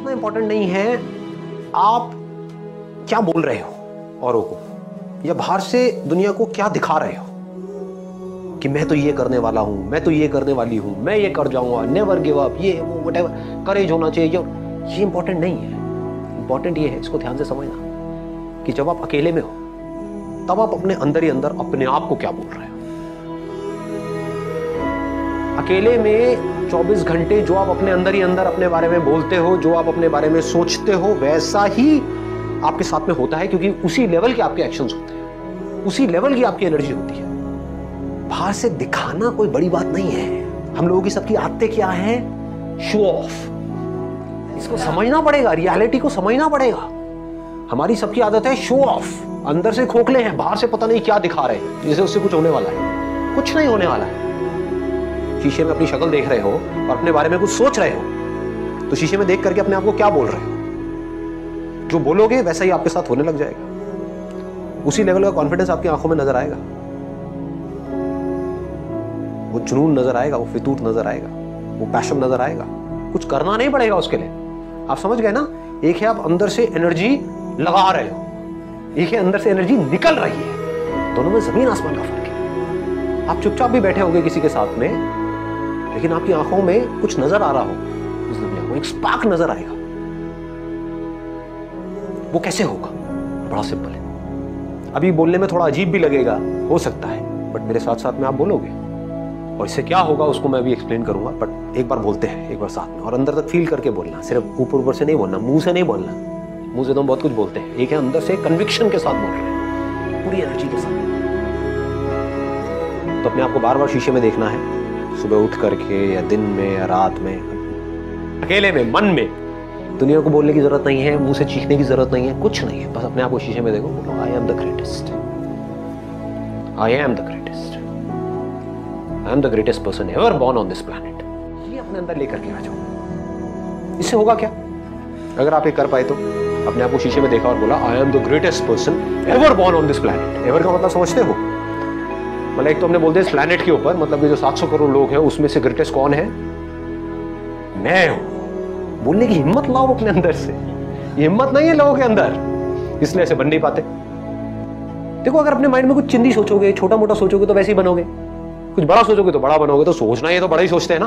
इतना इंपॉर्टेंट नहीं है आप क्या बोल रहे हो औरों को, या बाहर से दुनिया को क्या दिखा रहे हो कि मैं तो ये करने वाला हूं, मैं तो ये करने वाली हूं, मैं ये कर जाऊंगा, नेवर गिव अप, ये वो व्हाटएवर, करेज होना चाहिए। ये इंपॉर्टेंट नहीं है। इंपॉर्टेंट ये है, इसको ध्यान से समझना, कि जब आप अकेले में हो तब आप अपने अंदर ही अंदर अपने आप को क्या बोल रहे हो। अकेले में 24 घंटे जो आप अपने अंदर ही अंदर अपने बारे में बोलते हो, जो आप अपने बारे में सोचते हो, वैसा ही आपके साथ में होता है, क्योंकि उसी लेवल के आपके एक्शंस होते हैं, उसी लेवल की आपकी एनर्जी होती है। बाहर से दिखाना कोई बड़ी बात नहीं है। हम लोगों की सबकी आदतें क्या हैं? Show off. इसको समझना पड़ेगा, रियलिटी को समझना पड़ेगा। हमारी सबकी आदत है शो ऑफ। अंदर से खोखले हैं, बाहर से पता नहीं क्या दिखा रहे हैं, जैसे उससे कुछ होने वाला है। कुछ नहीं होने वाला है। शीशे में अपनी शक्ल देख रहे हो और अपने बारे में कुछ सोच रहे हो, तो शीशे में देख करके अपने आप को क्या बोल रहे हो? जो बोलोगे वैसा ही आपके साथ होने लग जाएगा। उसी लेवल का कॉन्फिडेंस आपकी आंखों में नजर आएगा, वो जुनून नजर आएगा, वो फितूर नजर आएगा, वो पैशन नजर आएगा। कुछ करना नहीं पड़ेगा उसके लिए। आप समझ गए ना? एक है आप अंदर से एनर्जी लगा रहे हो, एक है अंदर से एनर्जी निकल रही है। दोनों में जमीन आसमान का फर्क है। आप चुपचाप भी बैठे होंगे किसी के साथ में, लेकिन आपकी आंखों में कुछ नजर आ रहा हो, उस दुनिया को एक स्पार्क नजर आएगा। वो कैसे होगा? बड़ा सिंपल है। अभी बोलने में थोड़ा अजीब भी लगेगा, हो सकता है, बट मेरे साथ साथ में आप बोलोगे, और इससे क्या होगा उसको मैं अभी एक्सप्लेन करूंगा। बट एक बार बोलते हैं, एक बार साथ में, और अंदर तक फील करके बोलना। सिर्फ ऊपर ऊपर से नहीं बोलना, मुंह से नहीं बोलना। मुंह से तो हम बहुत कुछ बोलते हैं, एक है अंदर से कन्विक्शन के साथ बोल रहे हैं, पूरी एनर्जी के साथ। तो अपने आप को बार बार शीशे में देखना है, सुबह उठ करके या दिन में या रात में, अकेले में, मन में। दुनिया को बोलने की जरूरत नहीं है, मुंह से चीखने की जरूरत नहीं है, कुछ नहीं है। बस अपने आप को शीशे में देखो, बोलो I am the greatest, I am the greatest, I am the greatest person ever born on this planet. ये अपने अंदर लेकर के आ जाओ। इससे होगा क्या? अगर आप ये कर पाए तो अपने आप को शीशे में देखा और बोला I am the greatest person ever born on this planet. Ever का मतलब समझते हो? मतलब एक तो हमने बोल दिया इस प्लैनेट के ऊपर, मतलब कि जो 700 करोड़ लोग हैं उसमें से ग्रेटेस्ट कौन है? मैं हूं। बोलने की हिम्मत लाओ अपने अंदर से। ये हिम्मत नहीं है लोगों के अंदर, इसलिए ऐसे बन नहीं पाते। देखो, अगर अपने माइंड में कुछ चिंदी सोचोगे, छोटा मोटा सोचोगे तो वैसे ही बनोगे, कुछ बड़ा सोचोगे तो बड़ा बनोगे। तो सोचना है तो बड़ा ही सोचते हैं ना,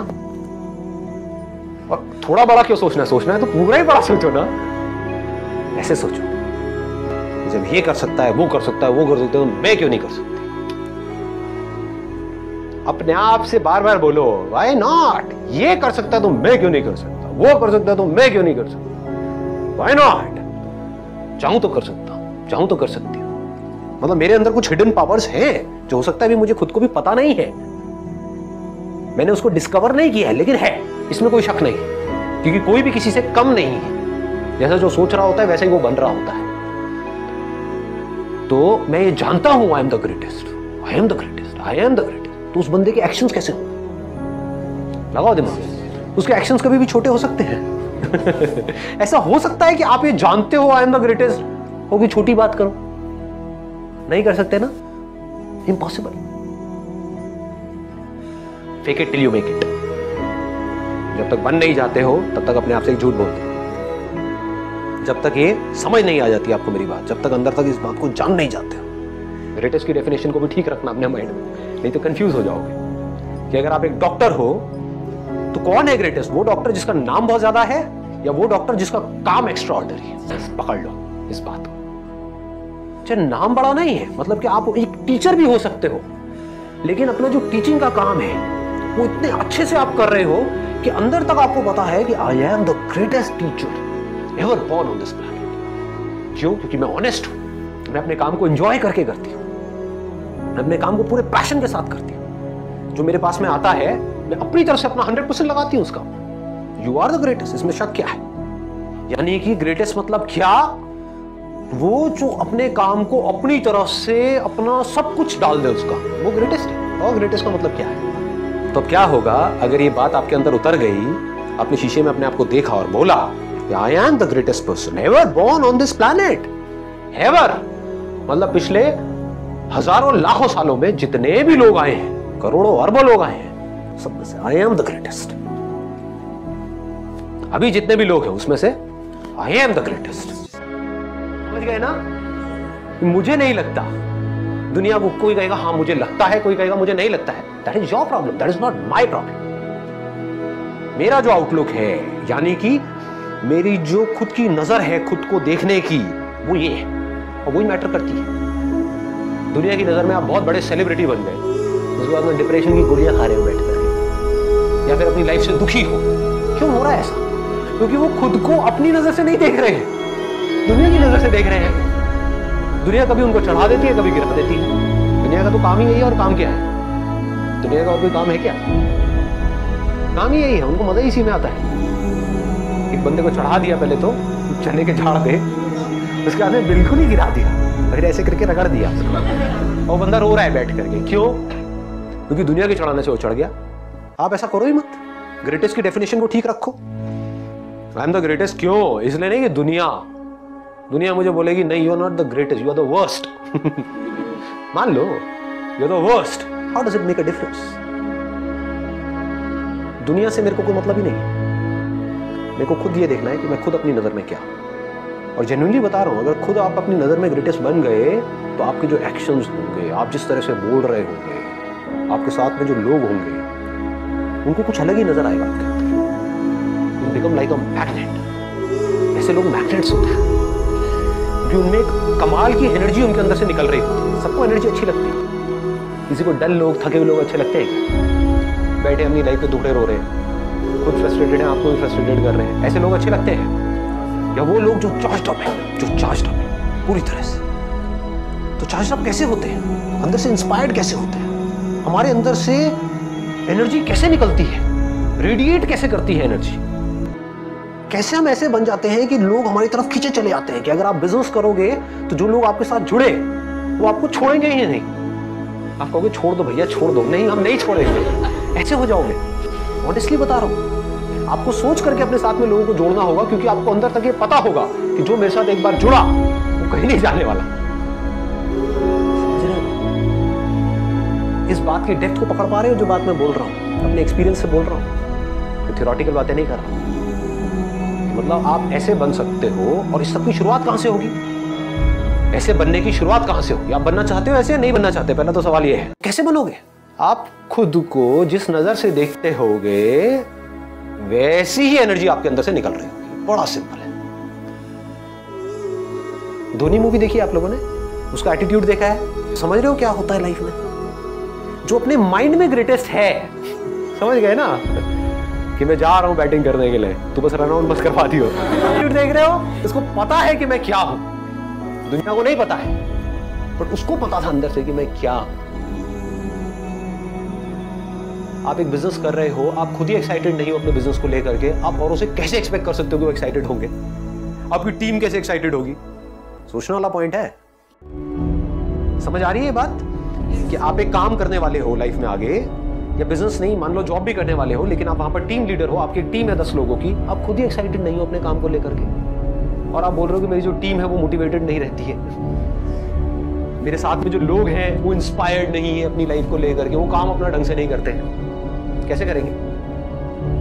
और थोड़ा बड़ा क्यों सोचना है? सोचना है तो पूरा ही बड़ा सोचो ना। ऐसे सोचो, जब ये कर सकता है, वो कर सकता है, वो कर सकता है, तो मैं क्यों नहीं कर सकती? अपने आप से बार बार बोलो व्हाई नॉट। ये कर सकता है तो मैं क्यों नहीं कर सकता? वो कर सकता है तो मैं क्यों नहीं कर सकता? Why not? चाहूं तो कर सकता हूं, चाहूं तो कर सकती हूं। मतलब मेरे अंदर कुछ हिडन पावर्स हैं जो हो सकता है भी मुझे खुद को भी पता नहीं है, मैंने उसको डिस्कवर नहीं किया है, लेकिन है, इसमें कोई शक नहीं है, क्योंकि कोई भी किसी से कम नहीं है। जैसा जो सोच रहा होता है वैसे ही वो बन रहा होता है। तो मैं ये जानता हूं I am the greatest, I am the greatest, I am the greatest. तो उस बंदे के एक्शंस कैसे होंगे? लगाओ दिमाग। उसके एक्शंस कभी भी छोटे हो सकते हैं। ऐसा हो सकता है कि आप ये जानते हो आई एम द ग्रेटेस्ट, हो कि छोटी बात करो, नहीं कर सकते ना, impossible. Fake it till you make it. जब तक बन नहीं जाते हो तब तक अपने आप से एक झूठ बोलते हो। जब तक ये समझ नहीं आ जाती आपको मेरी बात, जब तक अंदर तक इस बात को जान नहीं जाते हो। ग्रेटेस्ट की डेफिनेशन को भी ठीक रखना अपने माइंड में, नहीं तो कंफ्यूज हो जाओगे कि अगर आप एक डॉक्टर हो तो कौन है ग्रेटेस्ट? वो डॉक्टर जिसका नाम बहुत ज्यादा है, या वो डॉक्टर जिसका काम एक्स्ट्रा ऑर्डिनरी है? पकड़ लो इस बात को। चाहे नाम बड़ा नहीं है, मतलब कि आप एक टीचर भी हो सकते हो, लेकिन अपना जो टीचिंग का काम है वो इतने अच्छे से आप कर रहे हो कि अंदर तक आपको पता है कि I am the greatest teacher ever born on this planet. क्यों? क्योंकि मैं ऑनेस्ट हूं, मैं अपने काम को एंजॉय करके करती हूं, मैं अपने काम को पूरे पैशन के साथ करती हूं। जो मेरे पास में आता है मैं अपनी तरफ से अपना 100% लगाती हूं उसका। यू आर द ग्रेटेस्ट, इसमें शक क्या है? यानी कि ग्रेटेस्ट मतलब क्या? वो जो अपने काम को अपनी तरफ से अपना सब कुछ डाल दे उसका, वो ग्रेटेस्ट है। और ग्रेटेस्ट का मतलब क्या है? तो क्या होगा अगर ये बात आपके अंदर उतर गई, आपने शीशे में अपने आप को देखा और बोला I am the greatest person ever born on this planet. Ever मतलब पिछले हजारों लाखों सालों में जितने भी लोग आए हैं, करोड़ों अरबों लोग आए हैं, सब में से आई एम द ग्रेटेस्ट। अभी जितने भी लोग हैं उसमें से आई एम द ग्रेटेस्ट। समझ गए ना? मुझे नहीं लगता, दुनिया को कोई कहेगा हाँ मुझे लगता है, कोई कहेगा मुझे नहीं लगता है। That is your problem, that is not my problem. मेरा जो आउटलुक है, यानी कि मेरी जो खुद की नजर है खुद को देखने की, वो ये है और वही मैटर करती है। दुनिया की नजर में आप बहुत बड़े सेलिब्रिटी बन गए, उसके बाद में डिप्रेशन की गोलियां खा रहे हो बैठ कर, या फिर अपनी लाइफ से दुखी हो। क्यों हो रहा है ऐसा? क्योंकि वो खुद को अपनी नजर से नहीं देख रहे हैं, दुनिया की नजर से देख रहे हैं। दुनिया कभी उनको चढ़ा देती है, कभी गिरा देती है। दुनिया का तो काम ही यही है। और काम क्या है दुनिया का? और कोई काम है क्या? काम ही यही है। उनको मजा इसी में आता है। एक बंदे को चढ़ा दिया पहले तो चने के झाड़ पे, उसके बाद में बिल्कुल ही गिरा दिया, फिर ऐसे करके रगड़ दिया और बंदा रो रहा है बैठ करके। क्यों? क्योंकि दुनिया के चढ़ाने से वो चढ़ गया। आप ऐसा करो ही मत। ग्रेटेस्ट की डेफिनेशन को ठीक रखो। आई एम द ग्रेटेस्ट क्यों? इसलिए नहीं कि दुनिया मुझे बोलेगी नहीं, you are not the greatest, you are the worst. मान लो you are the worst, how does it make a difference? दुनिया से मेरे को कोई मतलब ही नहीं है। मेरे को खुद ये देखना है कि मैं खुद अपनी नजर में क्या। और जेन्युइनली बता रहा हूं, अगर खुद आप अपनी नजर में ग्रेटेस्ट बन गए तो आपके जो एक्शंस होंगे, आप जिस तरह से बोल रहे होंगे, आपके साथ में जो लोग होंगे, उनको कुछ अलग ही नजर आएगा आपके अंदर। You become like a magnet. ऐसे लोग मैग्नेट्स होते हैं कि उनमें एक कमाल की एनर्जी उनके अंदर से निकल रही होती है। सबको एनर्जी अच्छी लगती है। किसी को डल लोग, थके हुए लोग अच्छे लगते हैं? बैठे अपनी लाइफ पे दुखड़े रो रहे हैं, खुद फ्रस्ट्रेटेड है, आपको भी फ्रस्ट्रेटेड कर रहे हैं, ऐसे लोग अच्छे लगते हैं? या वो लोग जो चार्ज्ड अप है पूरी तरह से? तो चार्ज्ड अप कैसे होते हैं? अंदर से इंस्पायर्ड कैसे होते हैं? हमारे अंदर से एनर्जी कैसे निकलती है? रेडिएट कैसे करती है एनर्जी? कैसे हम ऐसे बन जाते हैं कि लोग हमारी तरफ खींचे चले आते हैं कि अगर आप बिजनेस करोगे तो जो लोग आपके साथ जुड़े वो आपको छोड़ेंगे ही नहीं। आप कहोगे छोड़ दो भैया, छोड़ दो। नहीं, हम नहीं छोड़ेंगे। ऐसे हो जाओगे। ऑनेस्टली बता रहा हूं, आपको सोच करके अपने साथ में लोगों को जोड़ना होगा, क्योंकि आपको अंदर तक ये पता होगा कि जो मेरे साथ एक बार जुड़ा वो कहीं नहीं जाने वाला। इस बात की डेप्थ को पकड़ पा रहे हो? जो बात मैं बोल रहा हूं अपने एक्सपीरियंस से बोल रहा हूं, तो थियोरेटिकल बातें नहीं कर रहा हूं। मतलब आप ऐसे बन सकते हो। और इस सब की शुरुआत कहां से होगी? ऐसे बनने की शुरुआत कहां से होगी? आप बनना चाहते हो ऐसे या नहीं बनना चाहते? पहला तो सवाल ये है, कैसे बनोगे? आप खुद को जिस नजर से देखते होगे वैसी ही एनर्जी आपके अंदर से निकल रही होगी। बड़ा सिंपल है। धोनी मूवी देखी आप लोगों ने? उसका एटीट्यूड देखा है? समझ रहे हो क्या होता है लाइफ में? जो अपने माइंड में ग्रेटेस्ट है, समझ गए ना कि मैं जा रहा हूं बैटिंग करने के लिए, तू बस रन आउट बस करवा दियो। एटीट्यूड देख रहे हो? इसको पता है कि मैं क्या हूं। दुनिया को नहीं पता है, बट उसको पता था अंदर से कि मैं क्या हूं। आप एक बिजनेस कर रहे हो, आप खुद ही एक्साइटेड नहीं हो अपने बिजनेस को लेकर के, आप औरों से कैसे एक्सपेक्ट कर सकते हो कि वो एक्साइटेड होंगे? आपकी टीम कैसे एक्साइटेड होगी? सोचने वाला पॉइंट है। समझ आ रही है ये बात कि आप एक काम करने वाले हो लाइफ में आगे, या बिजनेस नहीं, मान लो जॉब भी करने वाले हो, लेकिन आप वहां पर टीम लीडर हो, आपकी एक टीम है 10 लोगों की, आप खुद ही एक्साइटेड नहीं हो अपने काम को लेकर के, और आप बोल रहे हो कि मेरी जो टीम है वो मोटिवेटेड नहीं रहती है, मेरे साथ में जो लोग हैं वो इंस्पायर्ड नहीं है अपनी लाइफ को लेकर के, वो काम अपना ढंग से नहीं करते हैं। कैसे करेंगे?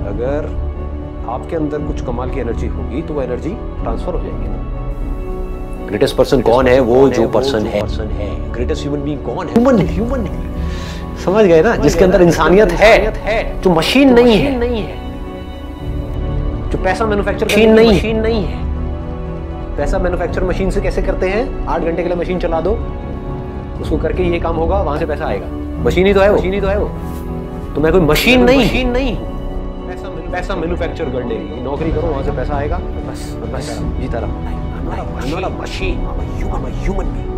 अगर आपके अंदर कुछ कमाल की एनर्जी होगी तो वो एनर्जी ट्रांसफर हो जाएगी ना। ग्रेटेस्ट पर्सन कौन है? वो जो पर्सन है। ग्रेटेस्ट ह्यूमन बीइंग कौन है? ह्यूमन समझ गए ना? जिसके अंदर इंसानियत है, जो मशीन नहीं है, जो पैसा मैन्युफैक्चर मशीन नहीं है। पैसा मैन्युफैक्चर मशीन से कैसे करते हैं? 8 घंटे के लिए मशीन चला दो, उसको करके ये काम होगा, वहां से पैसा आएगा। मशीन ही तो है वो। तो मैं कोई मशीन नहीं हूं। पैसा मैन्युफैक्चर करने की नौकरी करो, वहां से पैसा आएगा, बस जीता रहो। I'm not a machine. I'm a human being.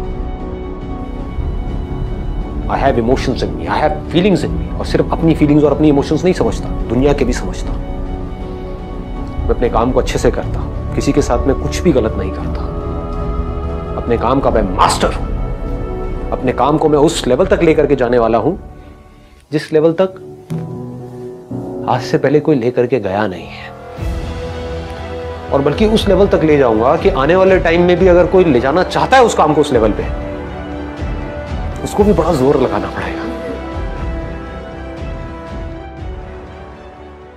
I have emotions in me. I have feelings in me. और सिर्फ अपनी फीलिंग्स और अपनी इमोशंस नहीं समझता, दुनिया के भी समझता। मैं अपने काम को अच्छे से करता, किसी के साथ में कुछ भी गलत नहीं करता। अपने काम का मैं मास्टर हूं। अपने काम को मैं उस लेवल तक लेकर के जाने वाला हूं जिस लेवल तक आज से पहले कोई लेकर के गया नहीं है, और बल्कि उस लेवल तक ले जाऊंगा कि आने वाले टाइम में भी अगर कोई ले जाना चाहता है उस काम को उस लेवल पे, उसको भी बड़ा जोर लगाना पड़ेगा।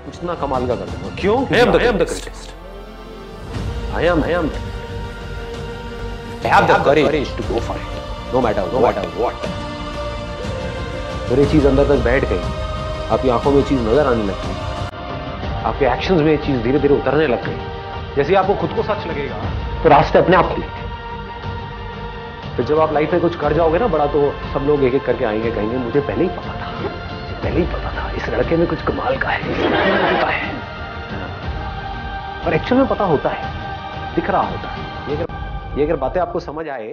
इतना कमाल का कर दूंगा। क्यों? I am the greatest. I am. I have the courage to go for it, no matter what. अगर ये चीज अंदर तक बैठ गई, आपकी आंखों में चीज नजर आने लग गई, आपके एक्शंस में ये चीज धीरे धीरे उतरने लग गई, जैसे आपको खुद को सच लगेगा तो रास्ते अपने आप खुलेंगे। फिर जब आप लाइफ में कुछ कर जाओगे ना बड़ा, तो सब लोग एक एक करके आएंगे, कहेंगे मुझे पहले ही पता था, इस लड़के में कुछ कमाल का है, और एक्चुअल में पता होता है, दिख रहा होता है। ये अगर बातें आपको समझ आए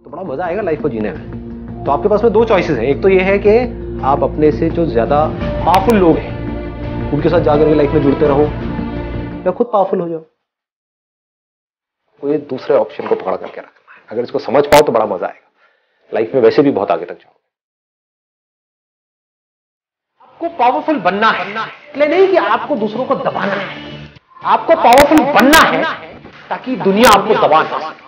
तो बड़ा मजा आएगा लाइफ को जीने में। तो आपके पास में दो चॉइसेस हैं। एक तो ये है कि आप अपने से जो ज्यादा पावरफुल लोग हैं उनके साथ जाकर के लाइफ में जुड़ते रहो, या खुद पावरफुल हो जाओ। कोई दूसरे ऑप्शन को पकड़ करके रखना है। अगर इसको समझ पाओ तो बड़ा मजा आएगा लाइफ में, वैसे भी बहुत आगे तक जाओगे। आपको पावरफुल बनना है, इसलिए नहीं कि आपको दूसरों को दबाना है। आपको पावरफुल बनना है ताकि दुनिया आपको दबा ना सके।